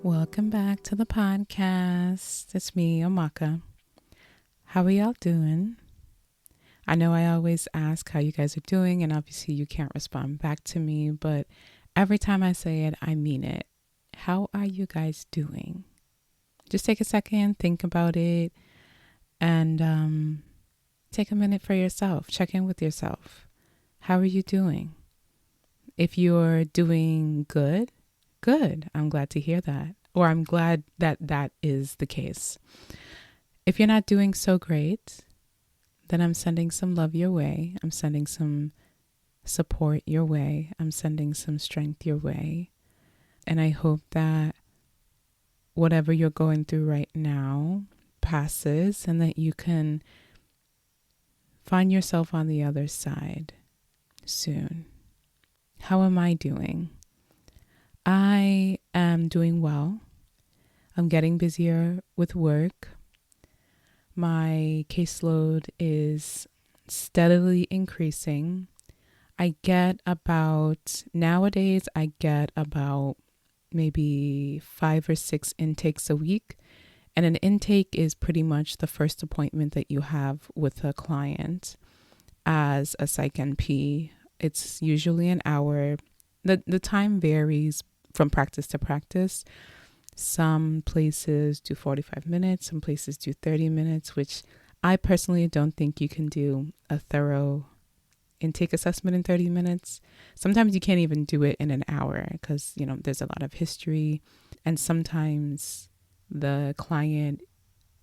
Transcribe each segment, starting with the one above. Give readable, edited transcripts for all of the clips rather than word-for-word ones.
Welcome back to the podcast. It's me, Amaka. How are y'all doing? I know I always ask how you guys are doing, and obviously you can't respond back to me, but every time I say it, I mean it. How are you guys doing? Just take a second, think about it, and take a minute for yourself. Check in with yourself. How are you doing? If you're doing good, I'm glad to hear that. Or I'm glad that that is the case. If you're not doing so great, then I'm sending some love your way. I'm sending some support your way. I'm sending some strength your way. And I hope that whatever you're going through right now passes and that you can find yourself on the other side soon. How am I doing? I am doing well. I'm getting busier with work. My caseload is steadily increasing. Nowadays I get about maybe 5 or 6 intakes a week. And an intake is pretty much the first appointment that you have with a client as a psych NP. It's usually an hour. The time varies from practice to practice. Some places do 45 minutes, some places do 30 minutes, which I personally don't think you can do a thorough intake assessment in 30 minutes. Sometimes you can't even do it in an hour because, there's a lot of history, and sometimes the client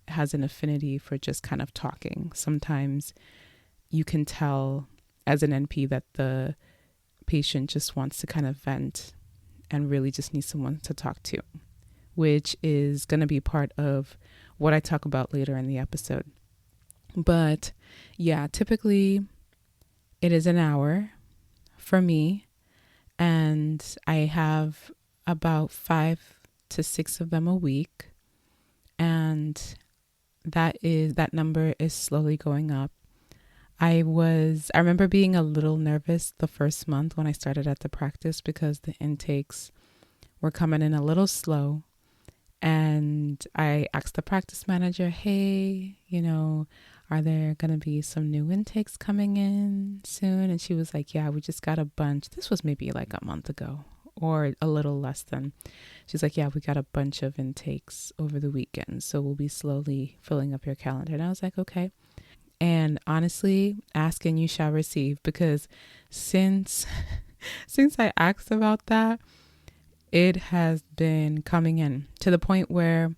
has an affinity for just kind of talking. Sometimes you can tell as an NP that the patient just wants to kind of vent and really just needs someone to talk to, which is going to be part of what I talk about later in the episode. But yeah, typically it is an hour for me, and I have about 5 to 6 of them a week, and that number is slowly going up. I remember being a little nervous the first month when I started at the practice because the intakes were coming in a little slow. And I asked the practice manager, hey, are there going to be some new intakes coming in soon? And she was like, yeah, we just got a bunch. This was maybe like a month ago or a little less than. She's like, yeah, we got a bunch of intakes over the weekend. So we'll be slowly filling up your calendar. And I was like, okay. And honestly, ask and you shall receive, because since I asked about that, it has been coming in to the point where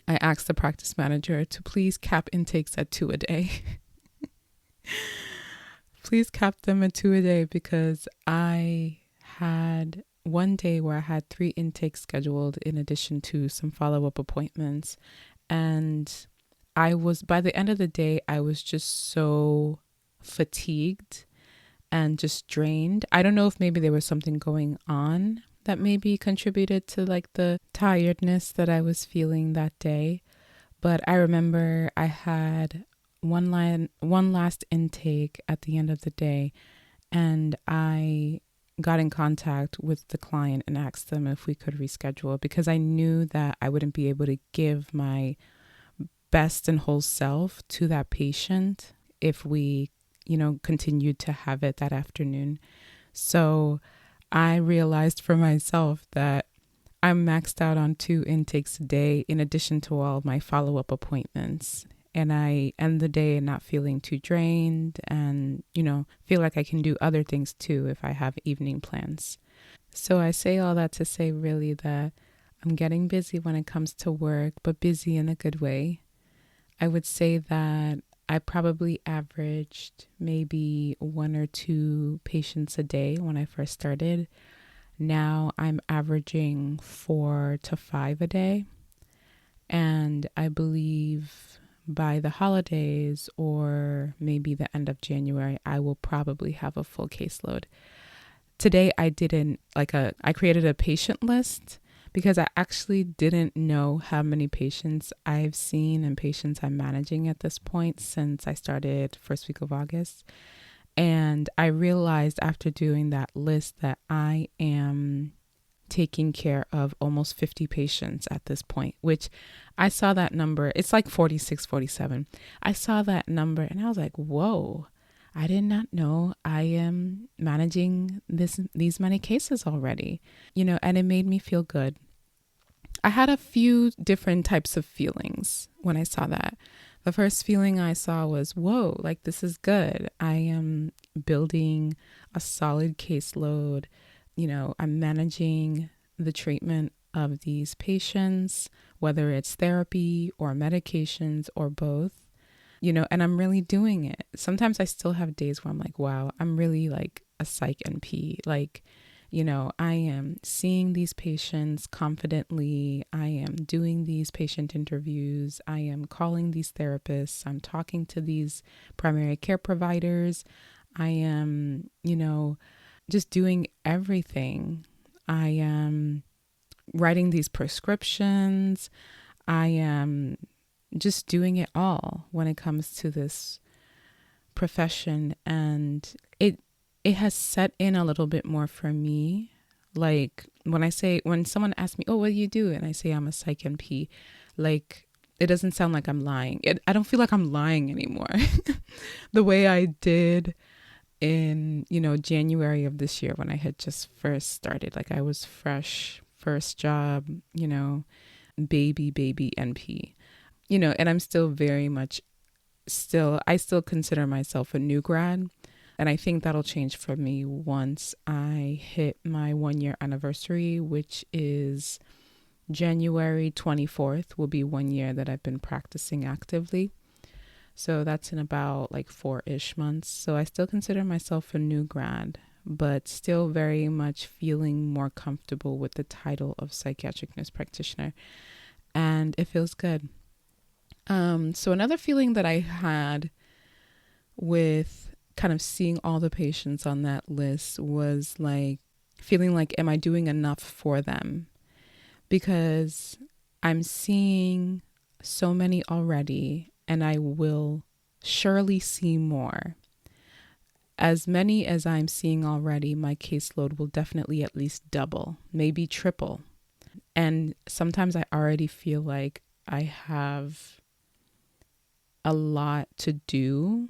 I asked the practice manager to please cap intakes at 2 a day. Please cap them at 2 a day, because I had one day where I had 3 intakes scheduled in addition to some follow-up appointments. And by the end of the day, I was just so fatigued and just drained. I don't know if maybe there was something going on that maybe contributed to like the tiredness that I was feeling that day. But I remember I had one last intake at the end of the day, and I got in contact with the client and asked them if we could reschedule, because I knew that I wouldn't be able to give my best and whole self to that patient if we, continued to have it that afternoon. So I realized for myself that I'm maxed out on 2 intakes a day in addition to all my follow-up appointments. And I end the day not feeling too drained and, feel like I can do other things too if I have evening plans. So I say all that to say really that I'm getting busy when it comes to work, but busy in a good way. I would say that I probably averaged maybe 1 or 2 patients a day when I first started. Now I'm averaging 4 to 5 a day. And I believe by the holidays or maybe the end of January, I will probably have a full caseload. Today I created a patient list because I actually didn't know how many patients I've seen and patients I'm managing at this point since I started first week of August. And I realized after doing that list that I am taking care of almost 50 patients at this point, which I saw that number. It's like 46, 47. I saw that number and I was like, whoa, I did not know I am managing these many cases already, and it made me feel good. I had a few different types of feelings when I saw that. The first feeling I saw was, whoa, like this is good. I am building a solid caseload. I'm managing the treatment of these patients, whether it's therapy or medications or both, and I'm really doing it. Sometimes I still have days where I'm like, wow, I'm really like a psych NP. Like, I am seeing these patients confidently. I am doing these patient interviews. I am calling these therapists. I'm talking to these primary care providers. I am, just doing everything. I am writing these prescriptions. I am just doing it all when it comes to this profession. And it has set in a little bit more for me. Like when someone asks me, oh, what do you do? And I say I'm a psych NP, like it doesn't sound like I'm lying. I don't feel like I'm lying anymore. The way I did in, January of this year when I had just first started. Like I was fresh, first job, baby NP, and I'm still very much I still consider myself a new grad. And I think that'll change for me once I hit my 1-year anniversary, which is January 24th will be 1 year that I've been practicing actively. So that's in about like 4-ish months. So I still consider myself a new grad, but still very much feeling more comfortable with the title of psychiatric nurse practitioner. And it feels good. So another feeling that I had with kind of seeing all the patients on that list was like feeling like, am I doing enough for them? Because I'm seeing so many already, and I will surely see more. As many as I'm seeing already, my caseload will definitely at least double, maybe triple. And sometimes I already feel like I have a lot to do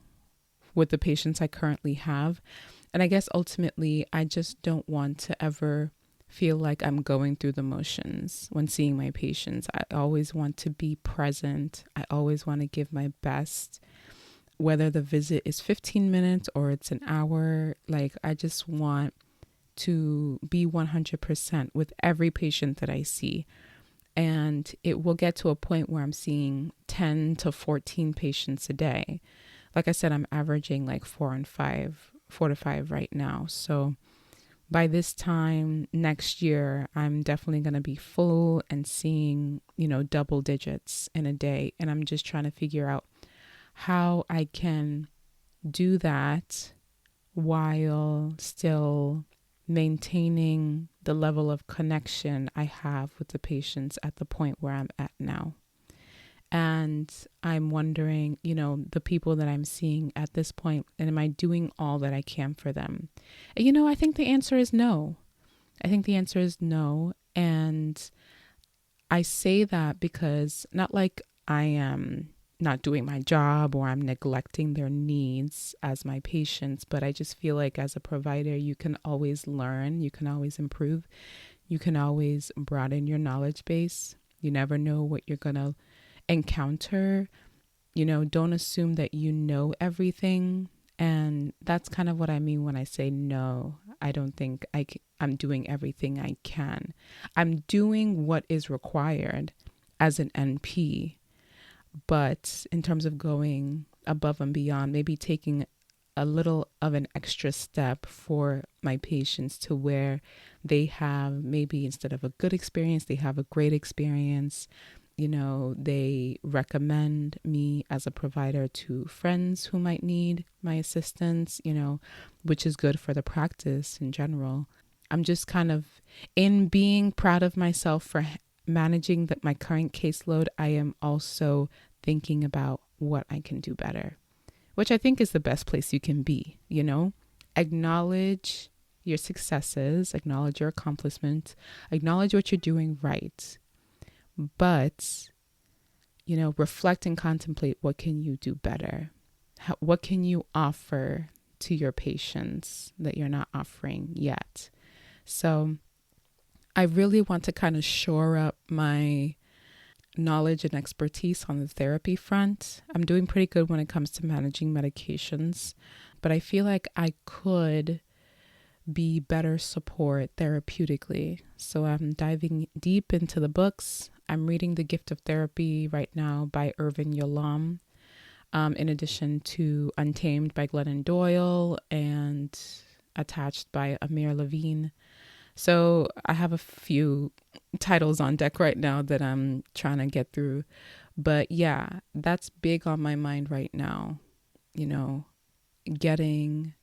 with the patients I currently have. And I guess ultimately, I just don't want to ever feel like I'm going through the motions when seeing my patients. I always want to be present. I always want to give my best, whether the visit is 15 minutes or it's an hour. Like I just want to be 100% with every patient that I see. And it will get to a point where I'm seeing 10 to 14 patients a day. Like I said, I'm averaging like 4 to 5 right now. So by this time next year, I'm definitely going to be full and seeing, double digits in a day. And I'm just trying to figure out how I can do that while still maintaining the level of connection I have with the patients at the point where I'm at now. And I'm wondering, the people that I'm seeing at this point, and am I doing all that I can for them? And, I think the answer is no. And I say that because not like I am not doing my job or I'm neglecting their needs as my patients, but I just feel like as a provider, you can always learn, you can always improve, you can always broaden your knowledge base. You never know what you're going to encounter. Don't assume that you know everything. And that's kind of what I mean when I say no. I don't think I'm doing everything I can. I'm doing what is required as an NP. But in terms of going above and beyond, maybe taking a little of an extra step for my patients to where they have maybe instead of a good experience, they have a great experience. They recommend me as a provider to friends who might need my assistance, which is good for the practice in general. I'm just kind of in being proud of myself for managing my current caseload. I am also thinking about what I can do better, which I think is the best place you can be, acknowledge your successes, acknowledge your accomplishments, acknowledge what you're doing right. But, reflect and contemplate, what can you do better? What can you offer to your patients that you're not offering yet? So I really want to kind of shore up my knowledge and expertise on the therapy front. I'm doing pretty good when it comes to managing medications, but I feel like I could be better support therapeutically. So I'm diving deep into the books. I'm reading The Gift of Therapy right now by Irvin Yalom, in addition to Untamed by Glennon Doyle and Attached by Amir Levine. So I have a few titles on deck right now that I'm trying to get through. But yeah, that's big on my mind right now, getting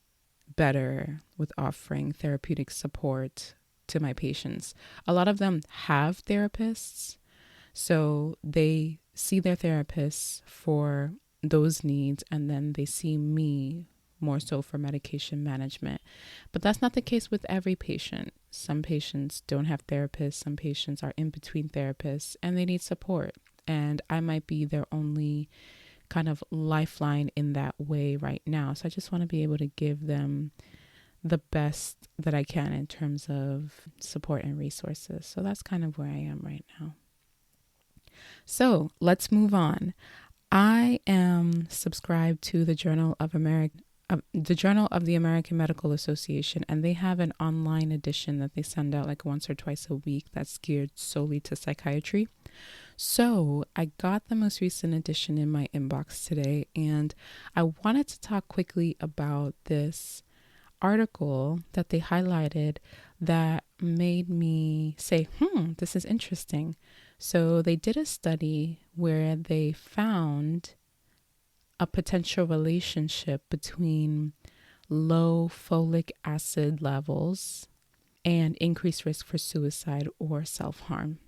better with offering therapeutic support to my patients. A lot of them have therapists, so they see their therapists for those needs, and then they see me more so for medication management. But that's not the case with every patient. Some patients don't have therapists. Some patients are in between therapists and they need support. And I might be their only kind of lifeline in that way right now. So I just want to be able to give them the best that I can in terms of support and resources. So that's kind of where I am right now. So let's move on. I am subscribed to the Journal of the American Medical Association, and they have an online edition that they send out like once or twice a week that's geared solely to psychiatry. So I got the most recent edition in my inbox today, and I wanted to talk quickly about this article that they highlighted that made me say, this is interesting. So they did a study where they found a potential relationship between low folic acid levels and increased risk for suicide or self-harm.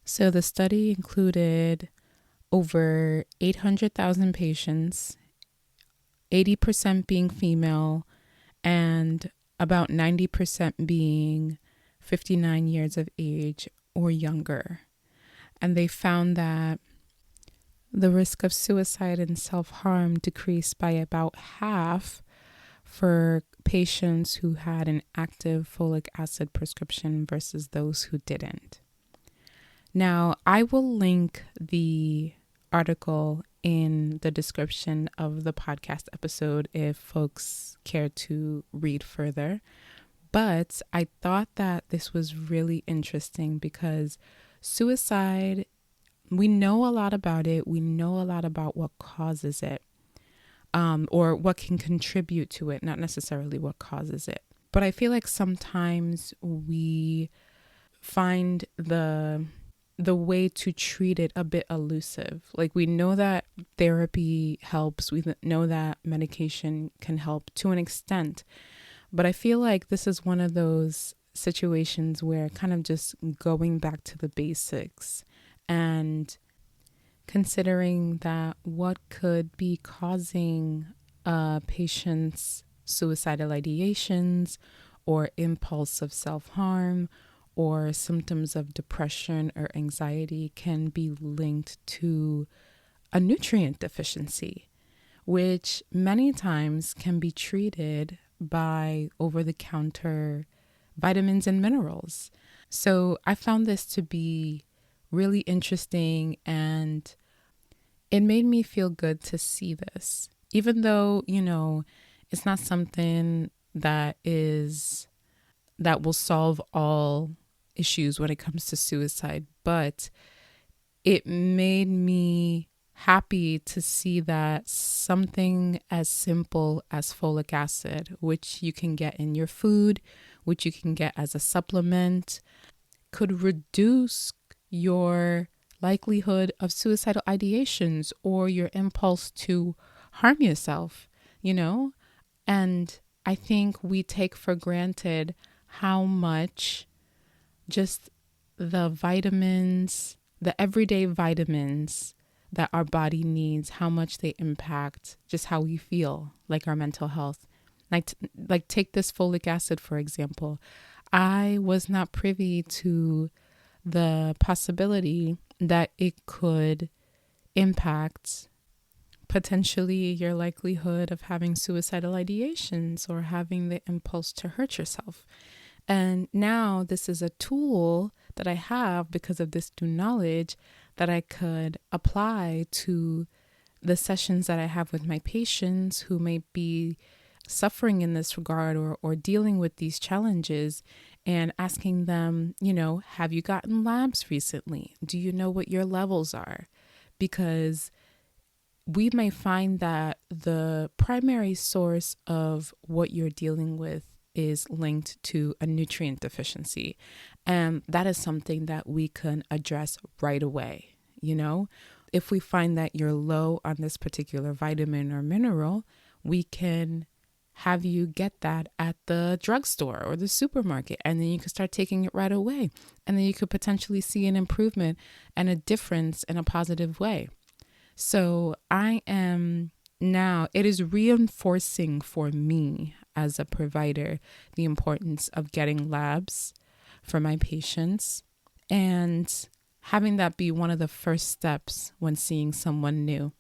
So the study included over 800,000 patients, 80% being female, and about 90% being 59 years of age or younger. And they found that the risk of suicide and self-harm decreased by about half for patients who had an active folic acid prescription versus those who didn't. Now, I will link the article in the description of the podcast episode if folks care to read further. But I thought that this was really interesting because suicide, we know a lot about it. We know a lot about what causes it, or what can contribute to it, not necessarily what causes it. But I feel like sometimes we find the way to treat it a bit elusive. Like, we know that therapy helps. We know that medication can help to an extent. But I feel like this is one of those situations where kind of just going back to the basics and considering that what could be causing a patient's suicidal ideations or impulsive self-harm or symptoms of depression or anxiety can be linked to a nutrient deficiency, which many times can be treated by over-the-counter vitamins and minerals. So I found this to be really interesting, and it made me feel good to see this, even though, it's not something that will solve all issues when it comes to suicide, but it made me happy to see that something as simple as folic acid, which you can get in your food, which you can get as a supplement, could reduce your likelihood of suicidal ideations or your impulse to harm yourself, And I think we take for granted how much just the vitamins, the everyday vitamins that our body needs, how much they impact just how we feel, like our mental health. Like take this folic acid, for example. I was not privy to the possibility that it could impact potentially your likelihood of having suicidal ideations or having the impulse to hurt yourself. And now this is a tool that I have because of this new knowledge that I could apply to the sessions that I have with my patients who may be suffering in this regard or dealing with these challenges, and asking them, have you gotten labs recently? Do you know what your levels are? Because we may find that the primary source of what you're dealing with is linked to a nutrient deficiency. And that is something that we can address right away. If we find that you're low on this particular vitamin or mineral, we can have you get that at the drugstore or the supermarket, and then you can start taking it right away. And then you could potentially see an improvement and a difference in a positive way. So it is reinforcing for me as a provider the importance of getting labs for my patients and having that be one of the first steps when seeing someone new.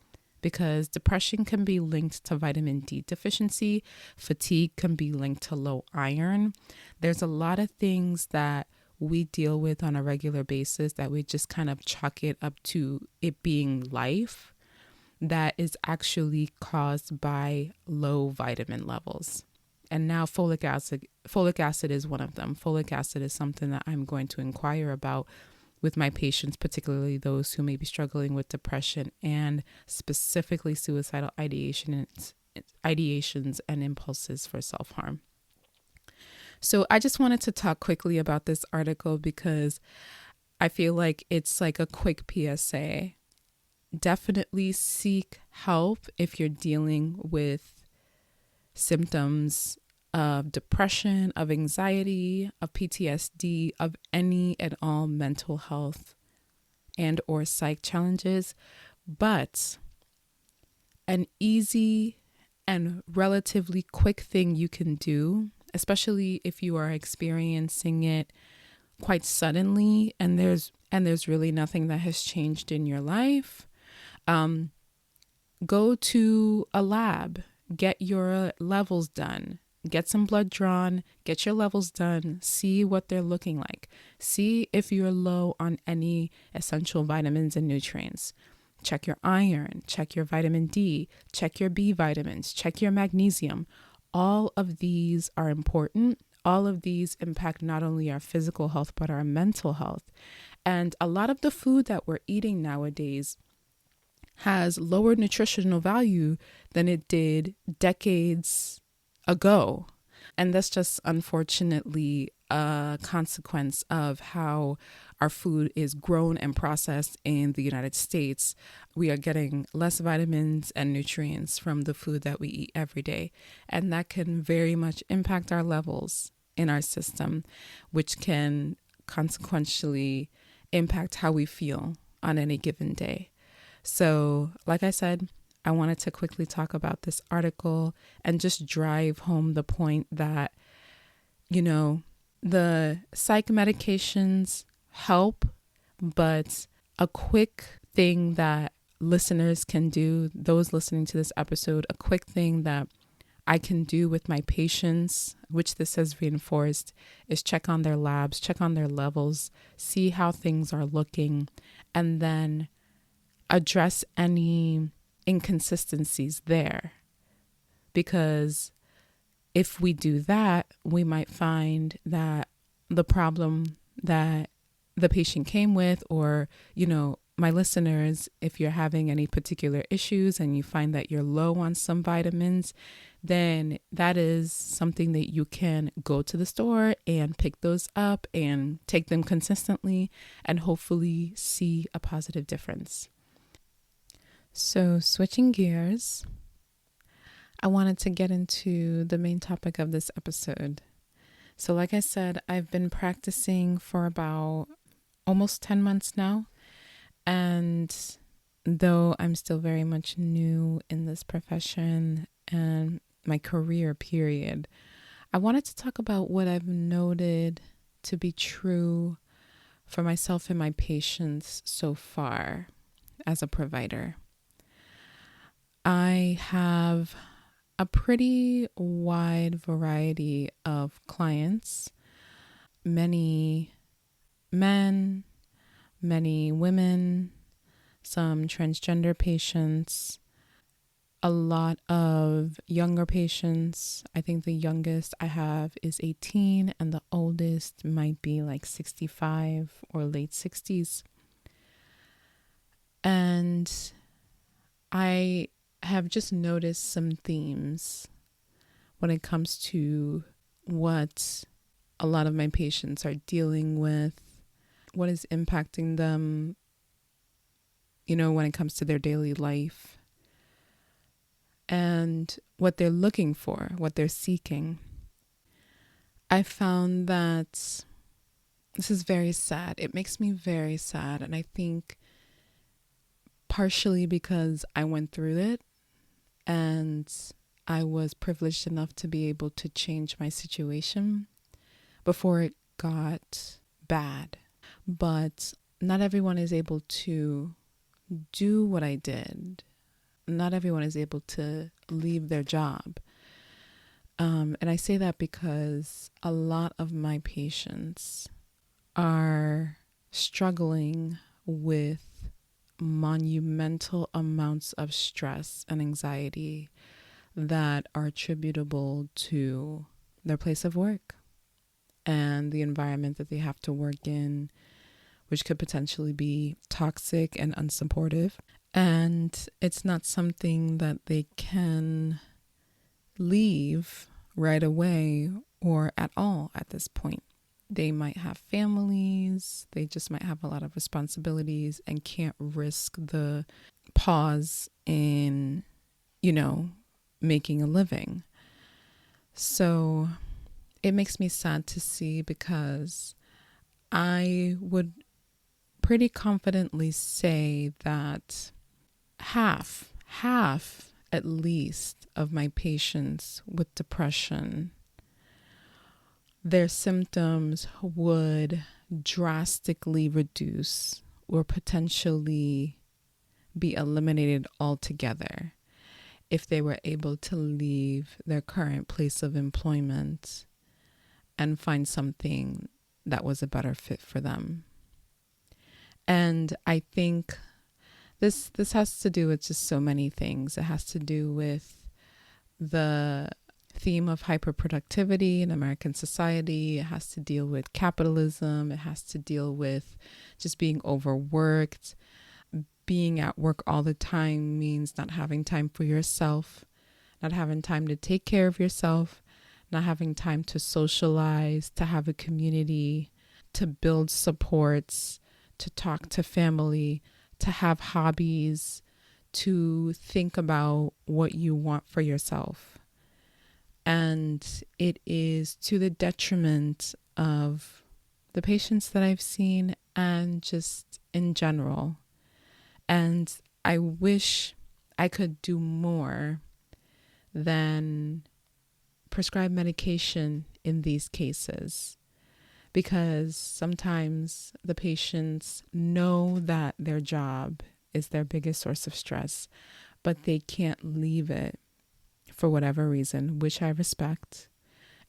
Because depression can be linked to vitamin D deficiency, fatigue can be linked to low iron. There's a lot of things that we deal with on a regular basis that we just kind of chalk it up to it being life that is actually caused by low vitamin levels. And now folic acid is one of them. Folic acid is something that I'm going to inquire about with my patients, particularly those who may be struggling with depression and specifically suicidal ideations and impulses for self-harm. So I just wanted to talk quickly about this article because I feel like it's like a quick PSA. Definitely seek help if you're dealing with symptoms of depression, of anxiety, of PTSD, of any and all mental health and or psych challenges. But an easy and relatively quick thing you can do, especially if you are experiencing it quite suddenly and there's really nothing that has changed in your life, go to a lab, get your levels done. Get some blood drawn, get your levels done, see what they're looking like. See if you're low on any essential vitamins and nutrients. Check your iron, check your vitamin D, check your B vitamins, check your magnesium. All of these are important. All of these impact not only our physical health, but our mental health. And a lot of the food that we're eating nowadays has lower nutritional value than it did decades ago. And that's just unfortunately a consequence of how our food is grown and processed in the United States. We are getting less vitamins and nutrients from the food that we eat every day. And that can very much impact our levels in our system, which can consequentially impact how we feel on any given day. So, like I said, I wanted to quickly talk about this article and just drive home the point that, the psych medications help, but a quick thing that listeners can do, those listening to this episode, a quick thing that I can do with my patients, which this has reinforced, is check on their labs, check on their levels, see how things are looking, and then address any inconsistencies there. Because if we do that, we might find that the problem that the patient came with, or, my listeners, if you're having any particular issues and you find that you're low on some vitamins, then that is something that you can go to the store and pick those up and take them consistently and hopefully see a positive difference. So switching gears, I wanted to get into the main topic of this episode. So like I said, I've been practicing for about almost 10 months now. And though I'm still very much new in this profession and my career period, I wanted to talk about what I've noted to be true for myself and my patients so far as a provider. I have a pretty wide variety of clients, many men, many women, some transgender patients, a lot of younger patients. I think the youngest I have is 18 and the oldest might be like 65 or late 60s. And I have just noticed some themes when it comes to what a lot of my patients are dealing with, what is impacting them, when it comes to their daily life, and what they're looking for, what they're seeking. I found that this is very sad. It makes me very sad. And I think partially because I went through it and I was privileged enough to be able to change my situation before it got bad. But not everyone is able to do what I did. Not everyone is able to leave their job. And I say that because a lot of my patients are struggling with monumental amounts of stress and anxiety that are attributable to their place of work and the environment that they have to work in, which could potentially be toxic and unsupportive. And it's not something that they can leave right away or at all at this point. They might have families, they just might have a lot of responsibilities and can't risk the pause in, making a living. So it makes me sad to see, because I would pretty confidently say that half at least of my patients with depression, their symptoms would drastically reduce or potentially be eliminated altogether if they were able to leave their current place of employment and find something that was a better fit for them. And I think this has to do with just so many things. It has to do with the theme of hyperproductivity in American society. It has to deal with capitalism. It has to deal with just being overworked. Being at work all the time means not having time for yourself, not having time to take care of yourself, not having time to socialize, to have a community, to build supports, to talk to family, to have hobbies, to think about what you want for yourself. And it is to the detriment of the patients that I've seen and just in general. And I wish I could do more than prescribe medication in these cases, because sometimes the patients know that their job is their biggest source of stress, but they can't leave it for whatever reason, which I respect,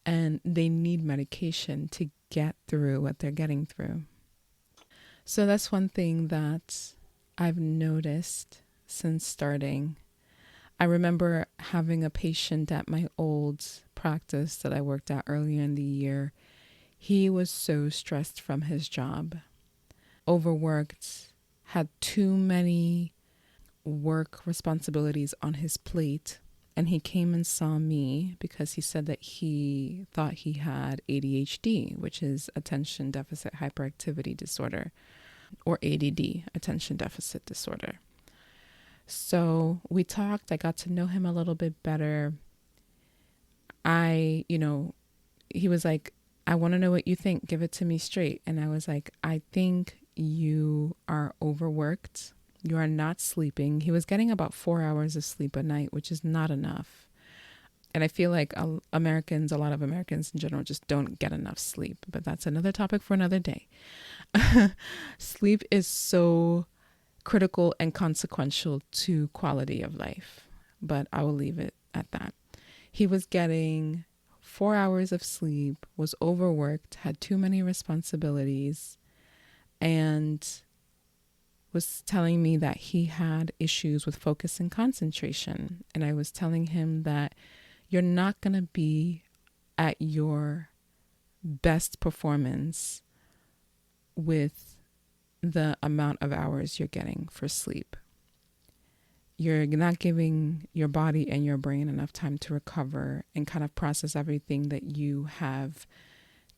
and they need medication to get through what they're getting through. So that's one thing that I've noticed since starting. I remember having a patient at my old practice that I worked at earlier in the year. He was so stressed from his job, overworked, had too many work responsibilities on his plate. And he came and saw me because he said that he thought he had ADHD, which is attention deficit hyperactivity disorder, or ADD, attention deficit disorder. So we talked, I got to know him a little bit better. He was like, I want to know what you think. Give it to me straight. And I was like, I think you are overworked. You are not sleeping. He was getting about 4 hours of sleep a night, which is not enough. And I feel like a lot of Americans in general, just don't get enough sleep. But that's another topic for another day. Sleep is so critical and consequential to quality of life. But I will leave it at that. He was getting 4 hours of sleep, was overworked, had too many responsibilities, and was telling me that he had issues with focus and concentration. And I was telling him that you're not going to be at your best performance with the amount of hours you're getting for sleep. You're not giving your body and your brain enough time to recover and kind of process everything that you have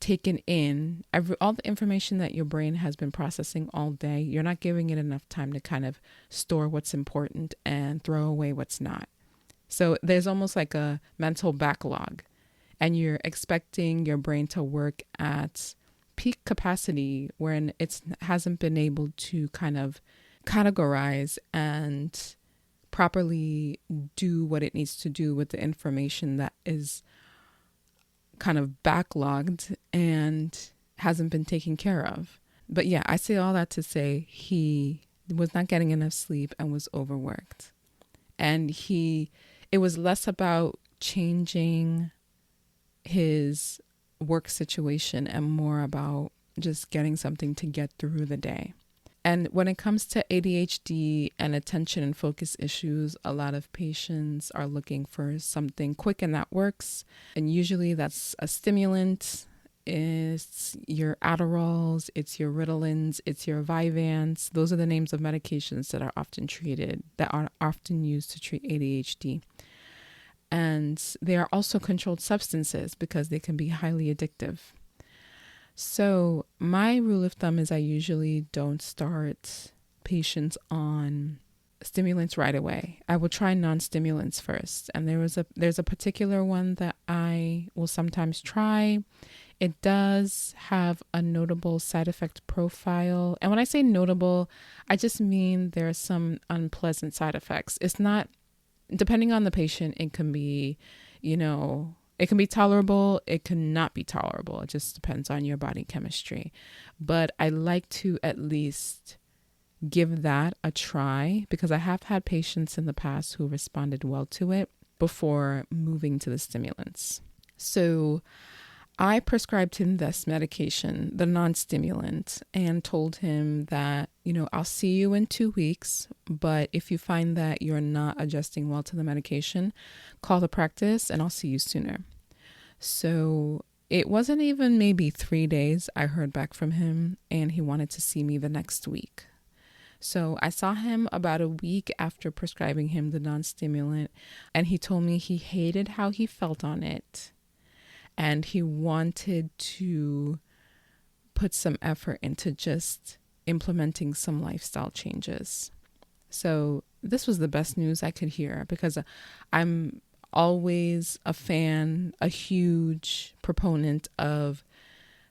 taken in, all the information that your brain has been processing all day. You're not giving it enough time to kind of store what's important and throw away what's not. So there's almost like a mental backlog, and you're expecting your brain to work at peak capacity when it hasn't been able to kind of categorize and properly do what it needs to do with the information that is kind of backlogged and hasn't been taken care of. But yeah, I say all that to say he was not getting enough sleep and was overworked. And it was less about changing his work situation and more about just getting something to get through the day. And when it comes to ADHD and attention and focus issues, a lot of patients are looking for something quick and that works. And usually that's a stimulant. It's your Adderalls, it's your Ritalins, it's your Vyvanse. Those are the names of medications that are often used to treat ADHD. And they are also controlled substances because they can be highly addictive. So my rule of thumb is I usually don't start patients on stimulants right away. I will try non-stimulants first. And there's a particular one that I will sometimes try. It does have a notable side effect profile. And when I say notable, I just mean there are some unpleasant side effects. It's not, depending on the patient, it can be, it can be tolerable. It cannot be tolerable. It just depends on your body chemistry. But I like to at least give that a try because I have had patients in the past who responded well to it before moving to the stimulants. So I prescribed him this medication, the non-stimulant, and told him that, I'll see you in 2 weeks, but if you find that you're not adjusting well to the medication, call the practice and I'll see you sooner. So it wasn't even maybe 3 days I heard back from him, and he wanted to see me the next week. So I saw him about a week after prescribing him the non-stimulant, and he told me he hated how he felt on it. And he wanted to put some effort into just implementing some lifestyle changes. So this was the best news I could hear because I'm always a huge proponent of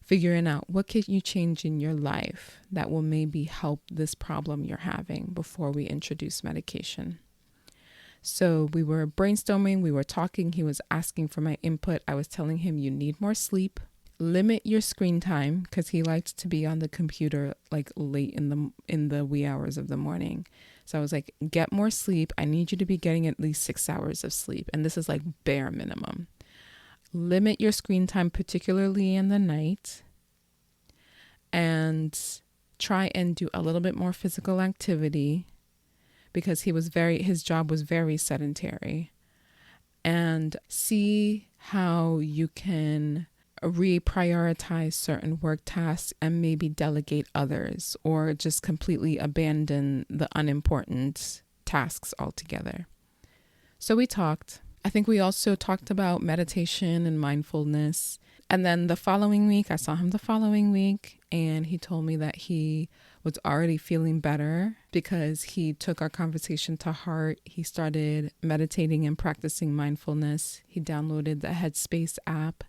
figuring out what can you change in your life that will maybe help this problem you're having before we introduce medication. So we were brainstorming, we were talking, he was asking for my input. I was telling him you need more sleep, limit your screen time because he likes to be on the computer like late in the wee hours of the morning. So I was like, get more sleep. I need you to be getting at least 6 hours of sleep. And this is like bare minimum. Limit your screen time, particularly in the night, and try and do a little bit more physical activity, because his job was very sedentary, and see how you can reprioritize certain work tasks and maybe delegate others or just completely abandon the unimportant tasks altogether. So we talked. I think we also talked about meditation and mindfulness. And then I saw him the following week, and he told me that he was already feeling better because he took our conversation to heart. He started meditating and practicing mindfulness. He downloaded the Headspace app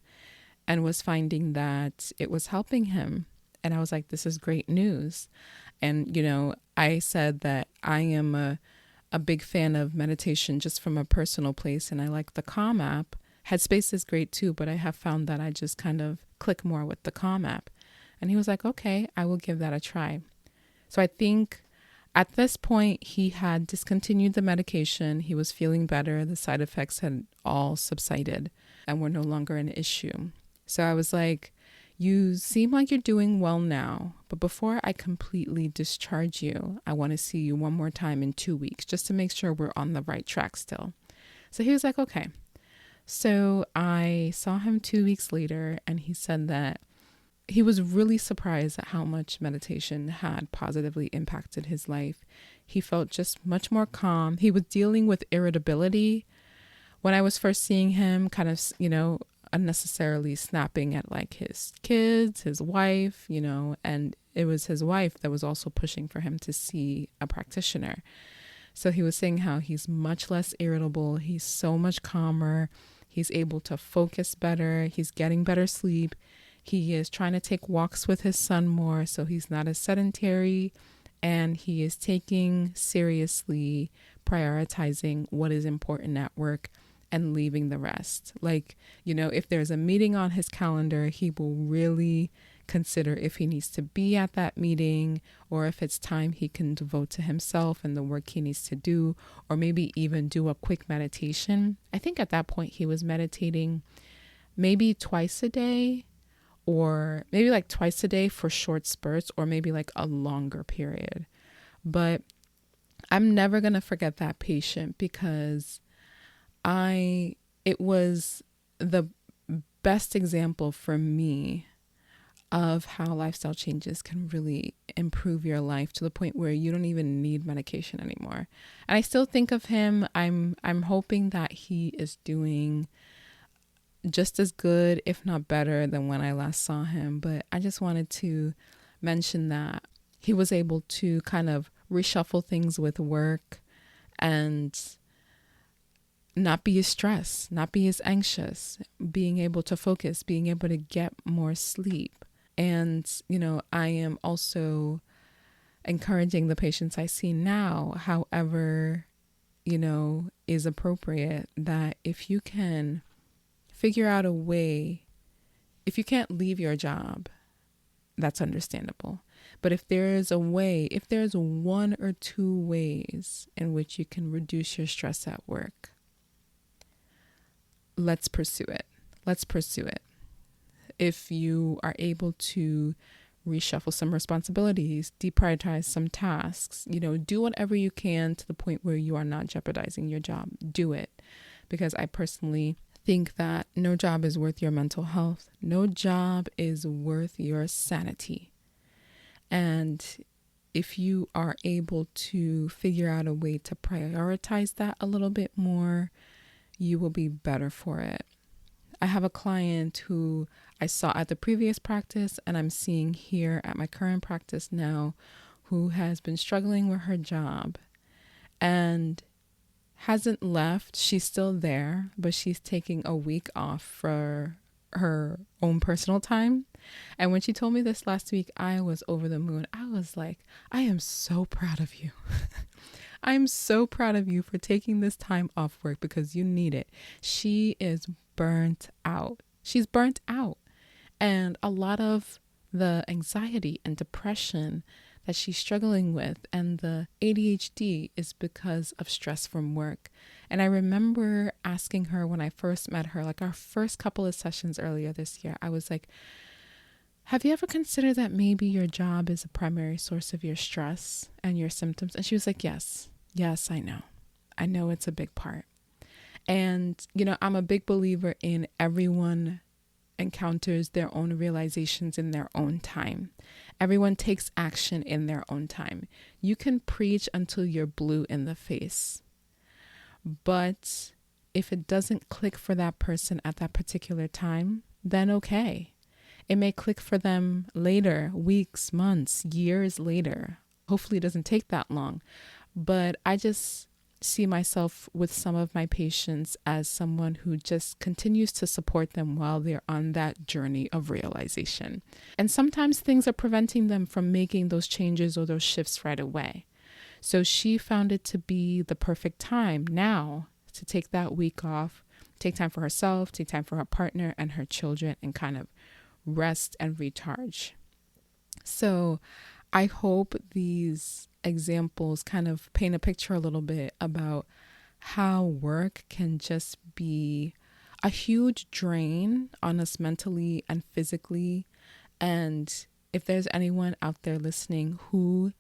and was finding that it was helping him. And I was like, this is great news. And, I said that I am a big fan of meditation just from a personal place, and I like the Calm app. Headspace is great too, but I have found that I just kind of click more with the Calm app. And he was like, okay, I will give that a try. So I think at this point, he had discontinued the medication. He was feeling better. The side effects had all subsided and were no longer an issue. So I was like, you seem like you're doing well now, but before I completely discharge you, I want to see you one more time in 2 weeks just to make sure we're on the right track still. So he was like, okay. So I saw him 2 weeks later, and he said that he was really surprised at how much meditation had positively impacted his life. He felt just much more calm. He was dealing with irritability. When I was first seeing him, kind of, unnecessarily snapping at like his kids, his wife, and it was his wife that was also pushing for him to see a practitioner. So he was saying how he's much less irritable. He's so much calmer. He's able to focus better. He's getting better sleep. He is trying to take walks with his son more, so he's not as sedentary, and he is taking seriously prioritizing what is important at work and leaving the rest. Like, if there's a meeting on his calendar, he will really consider if he needs to be at that meeting, or if it's time he can devote to himself and the work he needs to do, or maybe even do a quick meditation. I think at that point he was meditating maybe twice a day, or maybe like twice a day for short spurts, or maybe like a longer period. But I'm never going to forget that patient, because it was the best example for me of how lifestyle changes can really improve your life to the point where you don't even need medication anymore. And I still think of him. I'm hoping that he is doing just as good, if not better, than when I last saw him. But I just wanted to mention that he was able to kind of reshuffle things with work and not be as stressed, not be as anxious, being able to focus, being able to get more sleep. And, I am also encouraging the patients I see now, however, is appropriate, that if you can figure out a way, if you can't leave your job, that's understandable. But if there's one or two ways in which you can reduce your stress at work, let's pursue it. If you are able to reshuffle some responsibilities, deprioritize some tasks, do whatever you can to the point where you are not jeopardizing your job. Do it. Because I personally think that no job is worth your mental health. No job is worth your sanity. And if you are able to figure out a way to prioritize that a little bit more, you will be better for it. I have a client who I saw at the previous practice, and I'm seeing here at my current practice now, who has been struggling with her job and hasn't left. She's still there, but she's taking a week off for her own personal time. And when she told me this last week, I was over the moon. I was like, I am so proud of you. I'm so proud of you for taking this time off work, because you need it. She is burnt out. She's burnt out. And a lot of the anxiety and depression that she's struggling with and the ADHD is because of stress from work. And I remember asking her when I first met her, like our first couple of sessions earlier this year, I was like, have you ever considered that maybe your job is a primary source of your stress and your symptoms? And she was like, yes, I know. I know it's a big part. And, I'm a big believer in everyone encounters their own realizations in their own time. Everyone takes action in their own time. You can preach until you're blue in the face. But if it doesn't click for that person at that particular time, then okay. It may click for them later, weeks, months, years later. Hopefully it doesn't take that long. But I just see myself with some of my patients as someone who just continues to support them while they're on that journey of realization. And sometimes things are preventing them from making those changes or those shifts right away. So she found it to be the perfect time now to take that week off, take time for herself, take time for her partner and her children, and kind of rest and recharge. So I hope these examples kind of paint a picture a little bit about how work can just be a huge drain on us mentally and physically. And if there's anyone out there listening who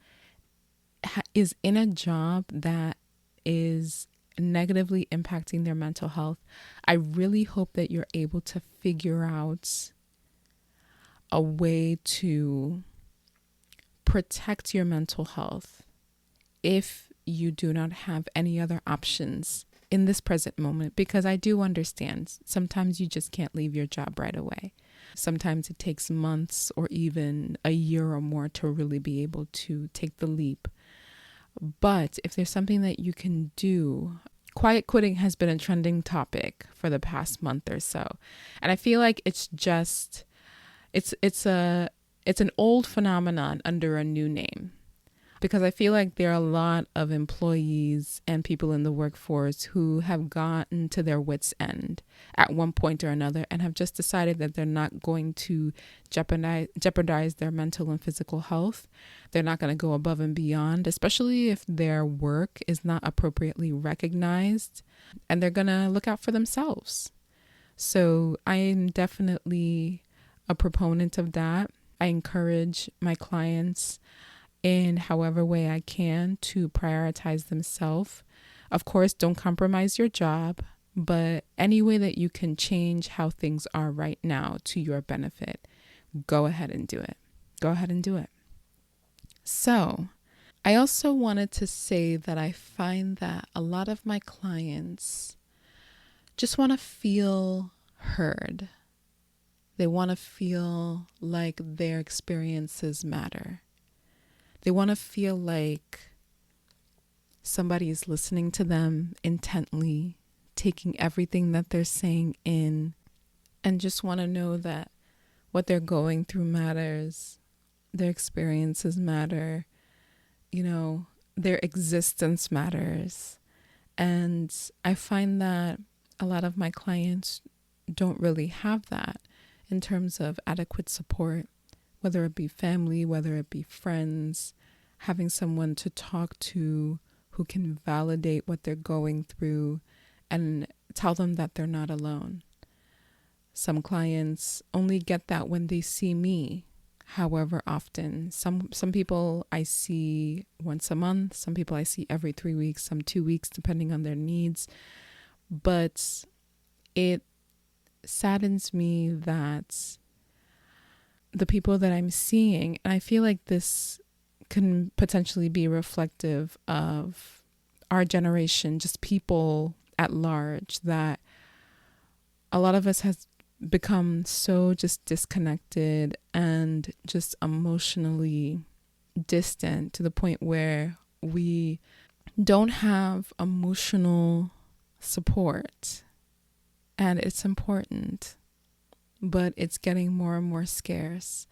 is in a job that is negatively impacting their mental health, I really hope that you're able to figure out a way to protect your mental health if you do not have any other options in this present moment, because I do understand sometimes you just can't leave your job right away. Sometimes it takes months or even a year or more to really be able to take the leap. But if there's something that you can do, quiet quitting has been a trending topic for the past month or so. And I feel like it's an old phenomenon under a new name, because I feel like there are a lot of employees and people in the workforce who have gotten to their wits' end at one point or another and have just decided that they're not going to jeopardize their mental and physical health. They're not going to go above and beyond, especially if their work is not appropriately recognized, and they're going to look out for themselves. So I am definitely a proponent of that. I encourage my clients in however way I can to prioritize themselves. Of course, don't compromise your job, but any way that you can change how things are right now to your benefit, go ahead and do it. Go ahead and do it. So I also wanted to say that I find that a lot of my clients just want to feel heard. They want to feel like their experiences matter. They want to feel like somebody is listening to them intently, taking everything that they're saying in, and just want to know that what they're going through matters, their experiences matter, their existence matters. And I find that a lot of my clients don't really have that in terms of adequate support, whether it be family, whether it be friends, having someone to talk to who can validate what they're going through and tell them that they're not alone. Some clients only get that when they see me, however often. Some people I see once a month, some people I see every 3 weeks, some 2 weeks, depending on their needs. But it saddens me that the people that I'm seeing, and I feel like this can potentially be reflective of our generation, just people at large, that a lot of us has become so just disconnected and just emotionally distant to the point where we don't have emotional support. And it's important, but it's getting more and more scarce.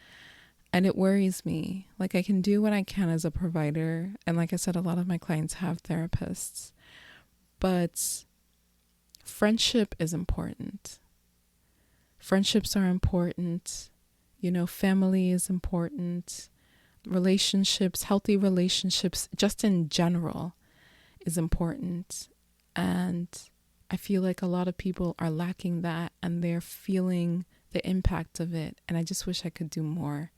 And it worries me. Like, I can do what I can as a provider. And like I said, a lot of my clients have therapists. But friendship is important. Friendships are important. Family is important. Relationships, healthy relationships, just in general, is important. And I feel like a lot of people are lacking that, and they're feeling the impact of it. And I just wish I could do more.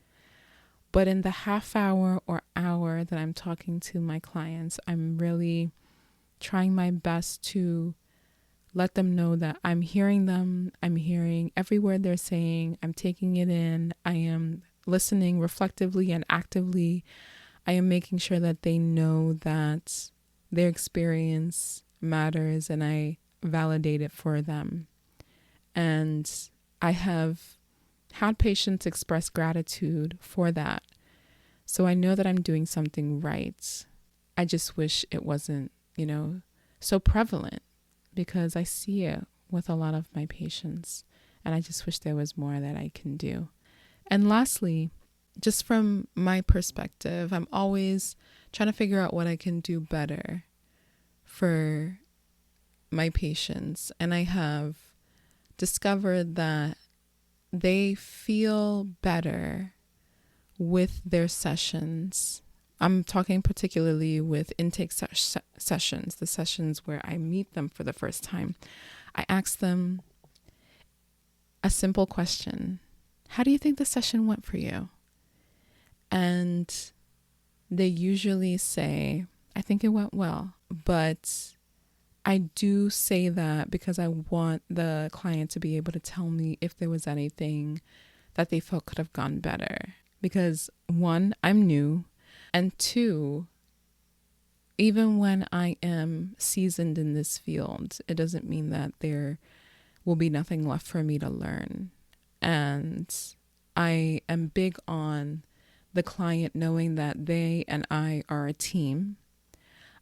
But in the half hour or hour that I'm talking to my clients, I'm really trying my best to let them know that I'm hearing them. I'm hearing every word they're saying. I'm taking it in. I am listening reflectively and actively. I am making sure that they know that their experience matters, and I validate it for them. And I have had patients express gratitude for that. So I know that I'm doing something right. I just wish it wasn't, so prevalent, because I see it with a lot of my patients, and I just wish there was more that I can do. And lastly, just from my perspective, I'm always trying to figure out what I can do better for my patients, and I have discovered that they feel better with their sessions. I'm talking particularly with intake sessions, the sessions where I meet them for the first time. I ask them a simple question. How do you think the session went for you? And they usually say, I think it went well. But I do say that because I want the client to be able to tell me if there was anything that they felt could have gone better. Because one, I'm new. And two, even when I am seasoned in this field, it doesn't mean that there will be nothing left for me to learn. And I am big on the client knowing that they and I are a team.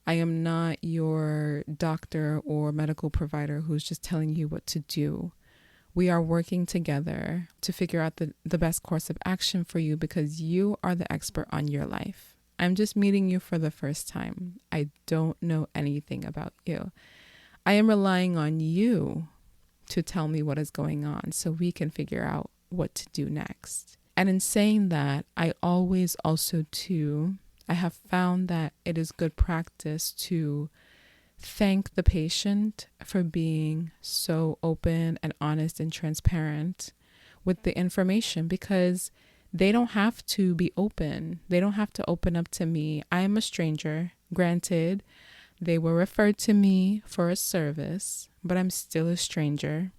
I am not your doctor or medical provider who's just telling you what to do. We are working together to figure out the best course of action for you because you are the expert on your life. I'm just meeting you for the first time. I don't know anything about you. I am relying on you to tell me what is going on so we can figure out what to do next. And in saying that, I always also too, I have found that it is good practice to thank the patient for being so open and honest and transparent with the information because they don't have to be open. They don't have to open up to me. I am a stranger. Granted, they were referred to me for a service, but I'm still a stranger.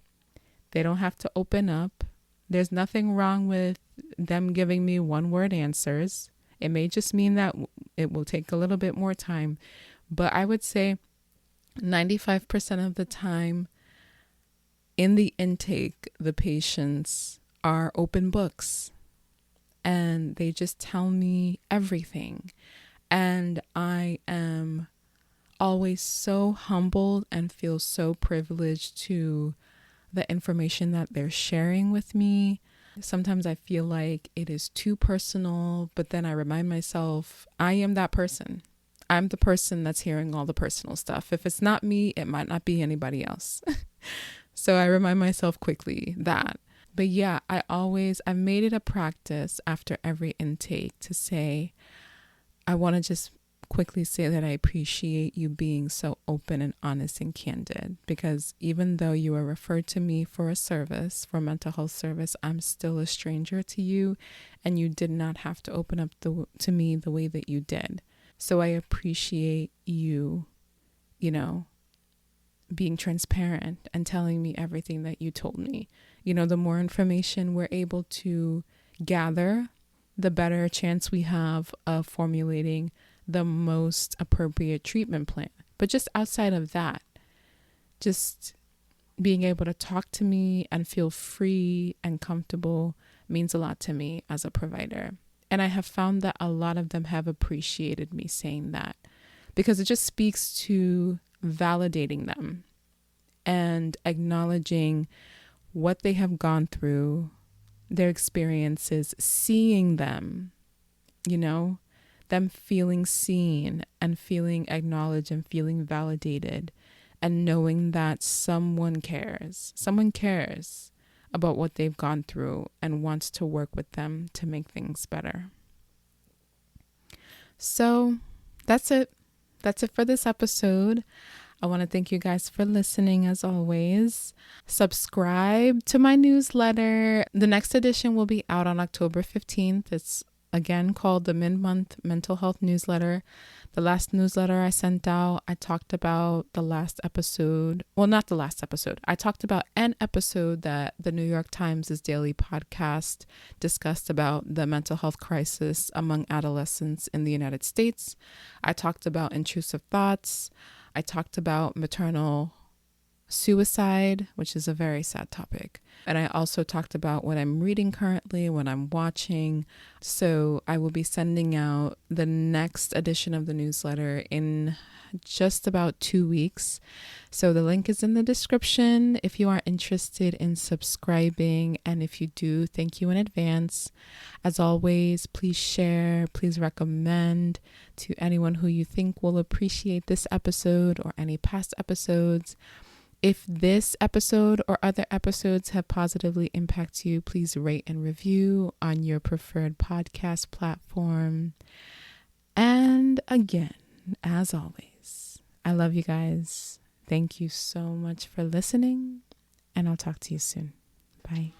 They don't have to open up. There's nothing wrong with them giving me one-word answers. It may just mean that it will take a little bit more time, but I would say 95% of the time in the intake, the patients are open books and they just tell me everything. And I am always so humbled and feel so privileged to the information that they're sharing with me. Sometimes I feel like it is too personal, but then I remind myself, I am that person. I'm the person that's hearing all the personal stuff. If it's not me, it might not be anybody else. So I remind myself quickly that. But yeah, I've made it a practice after every intake to say, I want to just quickly say that I appreciate you being so open and honest and candid, because even though you were referred to me for a service, for mental health service, I'm still a stranger to you, and you did not have to open up to me the way that you did. So I appreciate you, being transparent and telling me everything that you told me. The more information we're able to gather, the better chance we have of formulating the most appropriate treatment plan. But just outside of that, just being able to talk to me and feel free and comfortable means a lot to me as a provider. And I have found that a lot of them have appreciated me saying that, because it just speaks to validating them and acknowledging what they have gone through, their experiences, seeing them, them feeling seen and feeling acknowledged and feeling validated, and knowing that someone cares about what they've gone through and wants to work with them to make things better. So that's it. That's it for this episode. I want to thank you guys for listening as always. Subscribe to my newsletter. The next edition will be out on October 15th. It's again called the Mid-Month Mental Health Newsletter. The last newsletter I sent out, I talked about the last episode. Well, not the last episode. I talked about an episode that the New York Times' daily podcast discussed about the mental health crisis among adolescents in the United States. I talked about intrusive thoughts. I talked about maternal suicide, which is a very sad topic. And I also talked about what I'm reading currently, what I'm watching. So I will be sending out the next edition of the newsletter in just about 2 weeks. So the link is in the description if you are interested in subscribing. And if you do, thank you in advance. As always, please share, please recommend to anyone who you think will appreciate this episode or any past episodes. If this episode or other episodes have positively impacted you, please rate and review on your preferred podcast platform. And again, as always, I love you guys. Thank you so much for listening, and I'll talk to you soon. Bye.